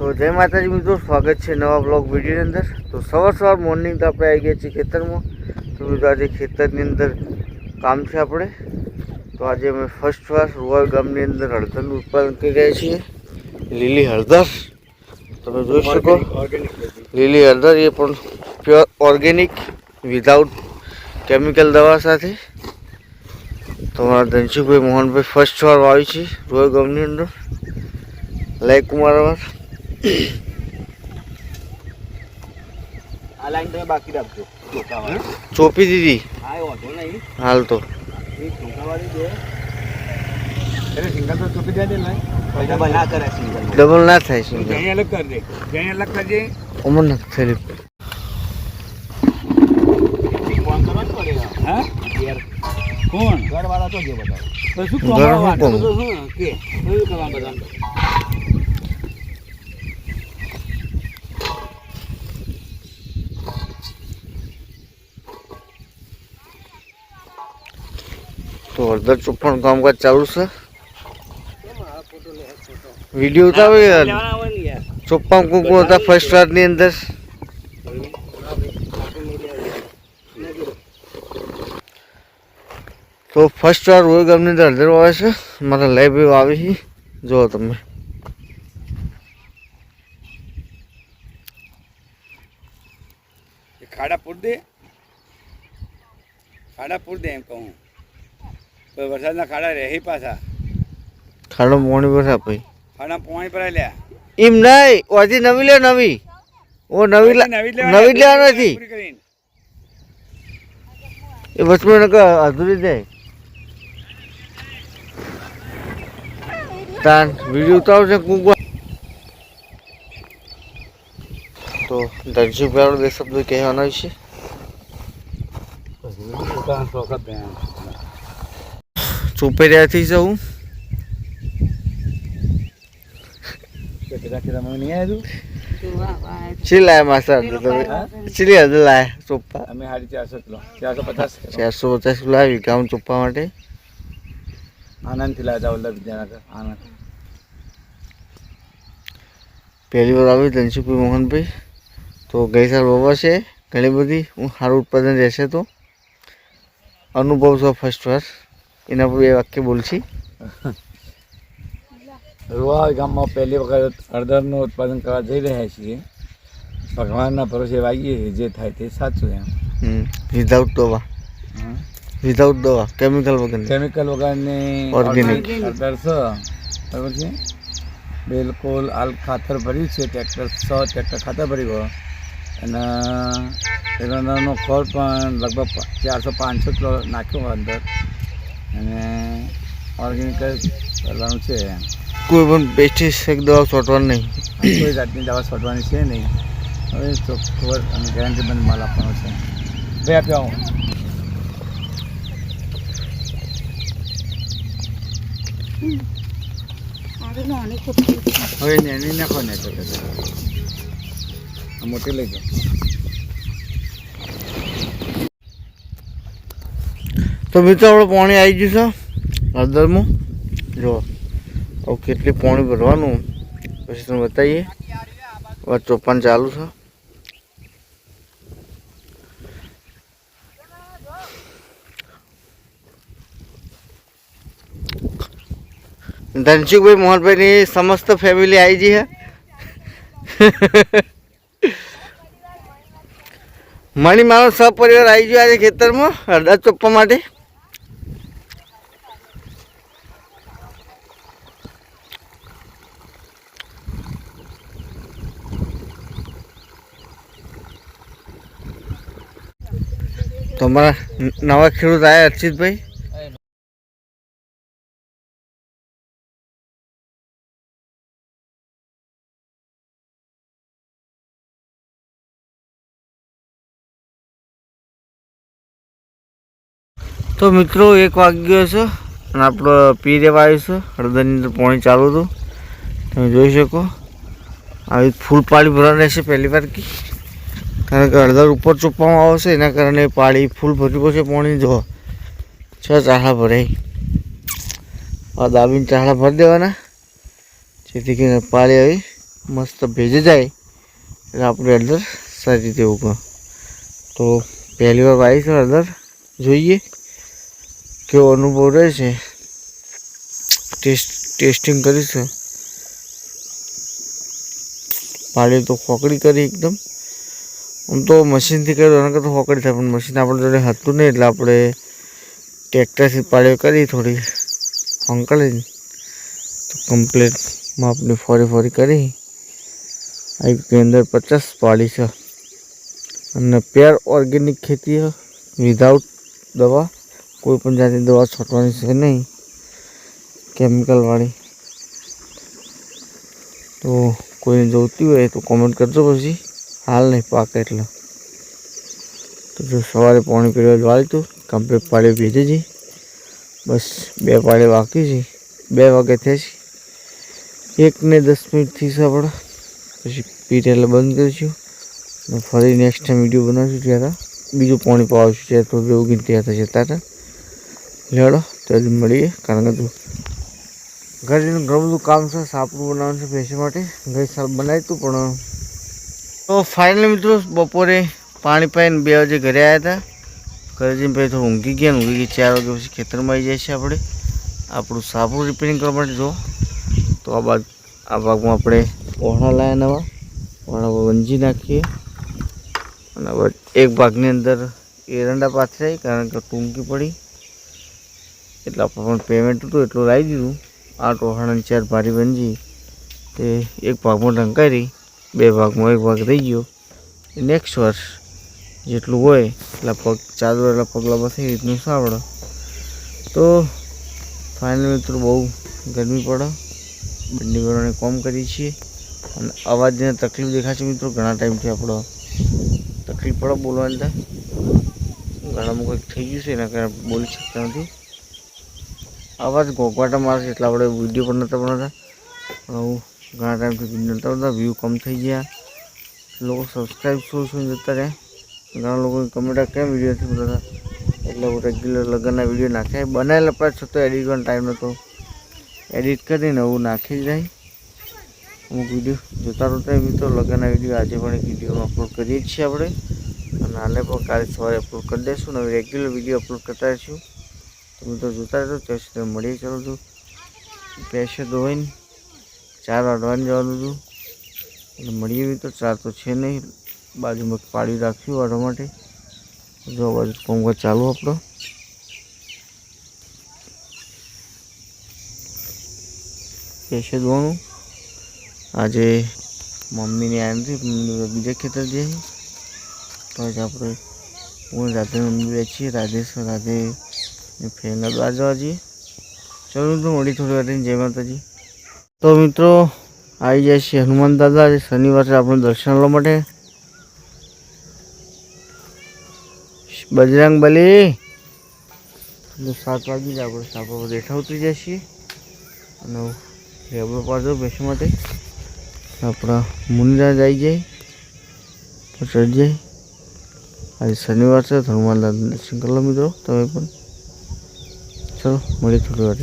તો જય માતાજી મિત્રો, સ્વાગત છે નવા બ્લોગ વિડીયોની અંદર। તો સવાર મોર્નિંગ તો આપણે આવી ગયા છીએ ખેતરમાં। તો મિત્રો આજે ખેતરની અંદર કામ છે આપણે। તો આજે અમે ફર્સ્ટ વાર રોવાલ ગામની અંદર હળદરનું ઉત્પાદન કરી રહ્યા છીએ। લીલી હળદર તમે જોઈ શકો, લીલી હળદર એ પણ પ્યોર ઓર્ગેનિક વિધાઉટ કેમિકલ દવા સાથે। તો મારા ધનસુખભાઈ મોહનભાઈ ફર્સ્ટ વાર વાવી છે રોવાલ ગામની અંદર। લાઈક કુમારવાર આ લાઈન તમે બાકી રાખજો। ચોપી દીધી હાલ તો ડબલ ના થાય સિંગલ અલગ કરી દે, અલગ કરજે અમર ના થેલી ફોન કરવા જ પડે। હા કોણ ઘરવાળા તો જે બધા શું ઘર હું કે શું કરવા બધા તો હળદર ચોપ્પાનું કામકાજ ચાલુ છે। વિડીયો ઉતારો યાર, ચોપ્પા કુકુ હતા ફર્સ્ટ વારની અંદર। તો ફર્સ્ટ વાર રોય ગામની અંદર હળદર વાવે છે મારા લાઈવ આવે છે, જુઓ તમે। ખાડા પૂર દે, ખાડા પૂર દે એમ કહું તો વરસાદના ખાડા રહે પાછા। ખાડો પોણી પર ભાઈ, ખાડા પોણી પર લ્યા એમ નહીં, ઓજી નવી લે નવી ઓ નવી લેવા નથી એ વચમાં અધૂરી દે તાન વિડીયો ઉતારો છે કુકવા। તો ધનસુખભાઈ બે શબ્દો કહેવાના છે। ચોપી રહ્યાથી છે હું ચીલાય માસા તમે ચીલી હજુ લાયા ચોપ્પા અમે 450 450 કિલો આવી ગામ ચોપ્પા માટે આનંદથી લાવ્યા હતા વિદ્યાનગર આનંદ। પહેલી વાર આવી ધનસુખભાઈ મોહનભાઈ। તો ગઈ સાલ બાબા છે ઘણી બધી સારું ઉત્પાદન રહેશે। તો અનુભવ છો ફર્સ્ટ વાર એના પર 2 વાક્ય બોલશી। રોવાલ ગામમાં પહેલી વખત હળદરનું ઉત્પાદન કરવા જઈ રહ્યા છીએ। ભગવાનના ભરોસે વાગીએ જે થાય તે સાચું એમ। વિધાઉટ દવા, વિધાઉટ દવા કેમિકલ વગર, કેમિકલ વગરની ઓર્ગેનિક હળદર છે બરાબર છે। બિલકુલ હાલ ખાતર ભર્યું છે, ટ્રેક્ટર 100 ટ્રેક્ટર ખાતર ભર્યું અને એનો ખોળ પણ લગભગ 400-500 કિલો નાખ્યો અંદર અને ઓર્ગેનિક કરવાનું છે। કોઈ પણ પેસ્ટિસાઇડ દવા છોટવાની નહીં, કોઈ જાતની દવા છોટવાની છે નહીં। હવે ચોખ્ખો અને ગેરંટી બંધ માલ આપવાનો છે ભાઈ આપ્યો આવું। હવે નેની નાખો ને તો મોટી લઈ જાઓ। તો મિત્રો આપણે પાણી આવી ગયું છે હળદરમાં, જો હવે કેટલી પાણી ભરવાનું પછી તમને બતાવીએ। વાત ચોપ્પાન ચાલુ છે। ધનસુખભાઈ મોહનભાઈની સમસ્ત ફેમિલી આવી ગઈ છે। મણી મારો સપરિવાર આવી ગયો આજે ખેતરમાં હળદર ચોપ્પા માટે। તો અમારા નવા ખેડૂત આવ્યા અર્ચિતભાઈ। તો મિત્રો 1 વાગી ગયો છે અને આપણો પી રેવા આવ્યું છે। હળદરની અંદર પાણી ચાલુ હતું, તમે જોઈ શકો। આવી ફૂલ પાળી ભરવાનું રહેશે પહેલી વાર કી, કારણ કે હળદર ઉપર ચોપ્પામાં આવશે એના કારણે પાળી ફૂલ ભર્યું પડશે પાણી। જો 6 ચાળા ભરાય, આ દાબીને ચાળા ભરી દેવાના જેથી કરીને પાળી આવી મસ્ત ભેજ જાય એટલે આપણે હળદર સારી રીતે ઉગે. તો પહેલી વાર વાવી છે હળદર, જોઈએ કેવો અનુભવ રહે છે. ટેસ્ટિંગ કરીશું. પાડી તો ખોકડી કરી એકદમ. આમ તો મશીનથી કર્યું એના કરતાં ખોકડી થાય, પણ મશીન આપણી જોડે હતું નહીં એટલે આપણે ટ્રેક્ટરથી પાળીઓ કરી થોડી હંકળીને તો કમ્પ્લીટ માપની ફરી કરી. આ અંદર 50 પાડી છે અને પ્યોર ઓર્ગેનિક ખેતી વિધાઉટ દવા, કોઈ પણ જાતની દવા છોટવાની છે નહીં, કેમિકલવાળી. તો કોઈને જોઈતી હોય તો કોમેન્ટ કરજો. પછી હાલ નહીં પાકે એટલે. તો જો સવારે પાણી પીવા વાળી તું કમ્પ્લીટ પાડી ભેજી જઈ. બસ 2 પાડી બાકી છે, 2 વાગે થયા છે. 1 ને 10 મિનિટ થઈ છે આપણે. પછી પીટ એટલે બંધ કરીશું અને ફરી નેક્સ્ટ ટાઈમ વિડીયો બનાવીશું ત્યારે બીજું પાણી પાવીશું ત્યારે થોડું ઉગીને તૈયાર થશે. ત્યારે લેડો ત્યારે મળીએ. કારણ કે ઘરે ઘણું બધું કામ છે, સાપડું બનાવવાનું છે ભેંસ માટે. ગઈ સાલ બનાવ્યું હતું પણ તો ફાઇનલી મિત્રો બપોરે પાણી પાઈને 2 વાગે ઘરે આવ્યા હતા. ઘરે જઈને પછી થોડું ઊંઘી ગયા. 4 વાગે પછી ખેતરમાં આવી જાય છે આપણે આપણું સાપડું રિપેરિંગ કરવા માટે. જો તો આ ભાગમાં આપણે ઓહણા લાવ્યા નવા, ઓહણા વંજી નાખીએ અને હવે એક ભાગની અંદર એરંડા પાથરાય કારણ કે ટૂંકી પડી એટલે આપણે પણ પેમેન્ટ હતું એટલું લાવી દીધું. 8 ઓહણાની 4 ભારી વંજી તે એક ભાગમાં ઢંકાઈ, 2 ભાગમાં 1 ભાગ રહી ગયો. નેક્સ્ટ વર્ષ જેટલું હોય એટલા પગ ચાદર એટલા પગલા બસે એ રીતનું સાંભળો. તો ફાઇનલ મિત્રો બહુ ગરમી પડે, બંને વાળાને કોમ કરીએ છીએ અને અવાજને તકલીફ દેખાશે મિત્રો. ઘણા ટાઈમથી આપણો તકલીફ પડે બોલવાની થાય, ઘણામાં કંઈક થઈ ગયું છે એના કારણે બોલી શકતા નથી. અવાજ ઘોઘવાટા મારે છે એટલે આપણે વિડીયો પણ નહોતા બનાવતા. પણ હું ઘણા ટાઈમથી વિડીયો નહોતા બનાવતા, વ્યૂ કમ થઈ ગયા, લોકો સબસ્ક્રાઈબ શું જતા રહ્યા. ઘણા લોકોની કમેન્ટ કેમ વિડીયો નથી બનાવતા એટલે હું રેગ્યુલર લગ્નના વિડીયો નાખ્યા. બનાવેલા પણ છતાં એડિટ કરવાનો ટાઈમ નહોતો, એડિટ કરીને હું નાખી જ રહી. અમુક વિડીયો જોતા રહેતા મિત્રો. લગ્નના વિડીયો આજે પણ એક વિડીયોમાં અપલોડ કરીએ જ છીએ આપણે અને આને પણ કાલે સવારે અપલોડ કરી દઈશું. હવે રેગ્યુલર વિડીયો અપલોડ કરતા રહીશું. તો મિત્રો જોતા રહેજો. ત્યાં સુધી મળીએ. ચાલો છું પૈસે ધોઈને 4 વાઢવાની જવાનું હતું એટલે મળીએ મિત્રો. 4 તો છે નહીં, બાજુમાં પાડી રાખ્યું વાઢવા માટે. જો બાજુ કામકાજ ચાલુ આપણો. પૈસે ધોવાનું આજે મમ્મીની આવી નથી, મમ્મી બીજા ખેતર જાય. તો આજે આપણે હું રાધે મમ્મી છીએ, રાધે ફેરના બહાર જવા જઈએ. ચલો મિત્રો મળી થોડી વાર જય માતાજી. તો મિત્રો આવી જાય છે હનુમાન દાદા. આજે શનિવાર છે, આપણે દર્શન લેવા માટે. બજરંગબલી 7 વાગી જાય આપણે સાપા પર બેઠા ઉતરી જાય છીએ અને રેબડો પાડો બેસવા માટે. આપણા મુનિરાજ આવી જાય તો ચડી જાય. આજે શનિવાર છે, હનુમાન દાદા દર્શન કરી લો મિત્રો તમે પણ. ચલો મળી થોડી વાર.